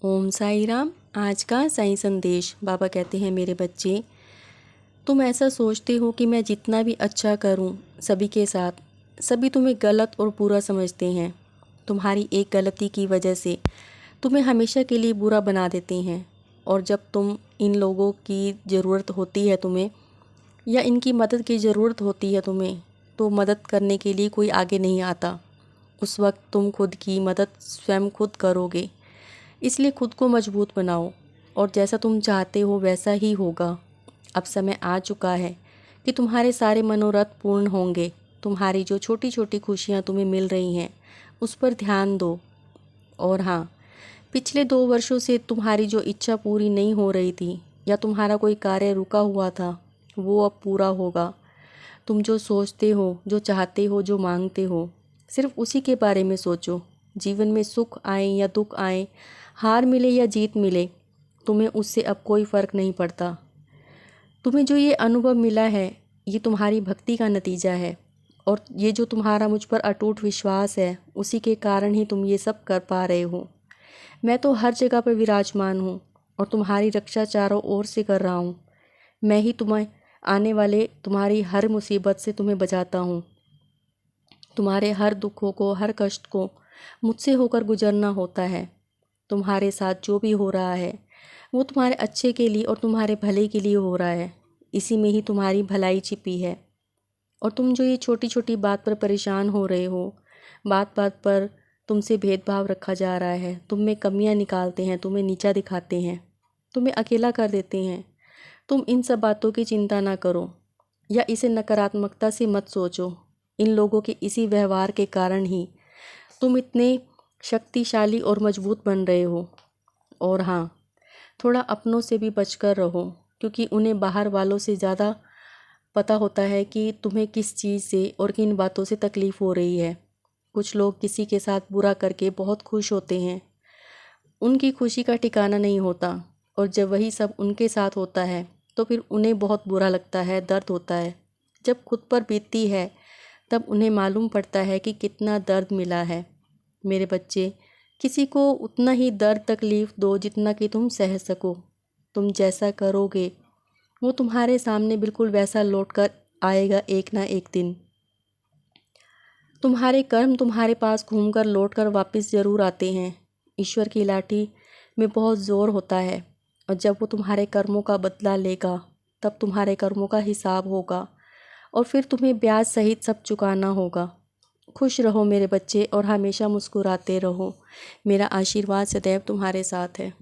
ओम साई राम। आज का साईं संदेश। बाबा कहते हैं, मेरे बच्चे, तुम ऐसा सोचते हो कि मैं जितना भी अच्छा करूं सभी के साथ, सभी तुम्हें गलत और बुरा समझते हैं। तुम्हारी एक गलती की वजह से तुम्हें हमेशा के लिए बुरा बना देते हैं। और जब तुम इन लोगों की ज़रूरत होती है तुम्हें, या इनकी मदद की ज़रूरत होती है तुम्हें, तो मदद करने के लिए कोई आगे नहीं आता। उस वक्त तुम खुद की मदद स्वयं खुद करोगे। इसलिए खुद को मजबूत बनाओ और जैसा तुम चाहते हो वैसा ही होगा। अब समय आ चुका है कि तुम्हारे सारे मनोरथ पूर्ण होंगे। तुम्हारी जो छोटी छोटी खुशियाँ तुम्हें मिल रही हैं उस पर ध्यान दो। और हाँ, पिछले 2 वर्षों से तुम्हारी जो इच्छा पूरी नहीं हो रही थी या तुम्हारा कोई कार्य रुका हुआ था, वो अब पूरा होगा। तुम जो सोचते हो, जो चाहते हो, जो मांगते हो, सिर्फ उसी के बारे में सोचो। जीवन में सुख आए या दुख आए, हार मिले या जीत मिले, तुम्हें उससे अब कोई फ़र्क नहीं पड़ता। तुम्हें जो ये अनुभव मिला है, ये तुम्हारी भक्ति का नतीजा है। और ये जो तुम्हारा मुझ पर अटूट विश्वास है, उसी के कारण ही तुम ये सब कर पा रहे हो। मैं तो हर जगह पर विराजमान हूँ और तुम्हारी रक्षा चारों ओर से कर रहा हूँ। मैं ही तुम्हें आने वाले तुम्हारी हर मुसीबत से तुम्हें बचाता हूँ। तुम्हारे हर दुखों को, हर कष्ट को मुझसे होकर गुजरना होता है। तुम्हारे साथ जो भी हो रहा है वो तुम्हारे अच्छे के लिए और तुम्हारे भले के लिए हो रहा है। इसी में ही तुम्हारी भलाई छिपी है। और तुम जो ये छोटी छोटी बात पर परेशान हो रहे हो, बात बात पर तुमसे भेदभाव रखा जा रहा है, तुम में कमियां निकालते हैं, तुम्हें नीचा दिखाते हैं, तुम्हें अकेला कर देते हैं, तुम इन सब बातों की चिंता ना करो या इसे नकारात्मकता से मत सोचो। इन लोगों के इसी व्यवहार के कारण ही तुम इतने शक्तिशाली और मजबूत बन रहे हो। और हाँ, थोड़ा अपनों से भी बचकर रहो, क्योंकि उन्हें बाहर वालों से ज़्यादा पता होता है कि तुम्हें किस चीज़ से और किन बातों से तकलीफ़ हो रही है। कुछ लोग किसी के साथ बुरा करके बहुत खुश होते हैं, उनकी खुशी का ठिकाना नहीं होता। और जब वही सब उनके साथ होता है तो फिर उन्हें बहुत बुरा लगता है, दर्द होता है। जब खुद पर बीतती है तब उन्हें मालूम पड़ता है कि कितना दर्द मिला है। मेरे बच्चे, किसी को उतना ही दर्द तकलीफ़ दो जितना कि तुम सह सको। तुम जैसा करोगे वो तुम्हारे सामने बिल्कुल वैसा लौट कर आएगा एक ना एक दिन। तुम्हारे कर्म तुम्हारे पास घूमकर लौट कर वापस ज़रूर आते हैं। ईश्वर की लाठी में बहुत ज़ोर होता है, और जब वो तुम्हारे कर्मों का बदला लेगा तब तुम्हारे कर्मों का हिसाब होगा और फिर तुम्हें ब्याज सहित सब चुकाना होगा। खुश रहो मेरे बच्चे और हमेशा मुस्कुराते रहो। मेरा आशीर्वाद सदैव तुम्हारे साथ है।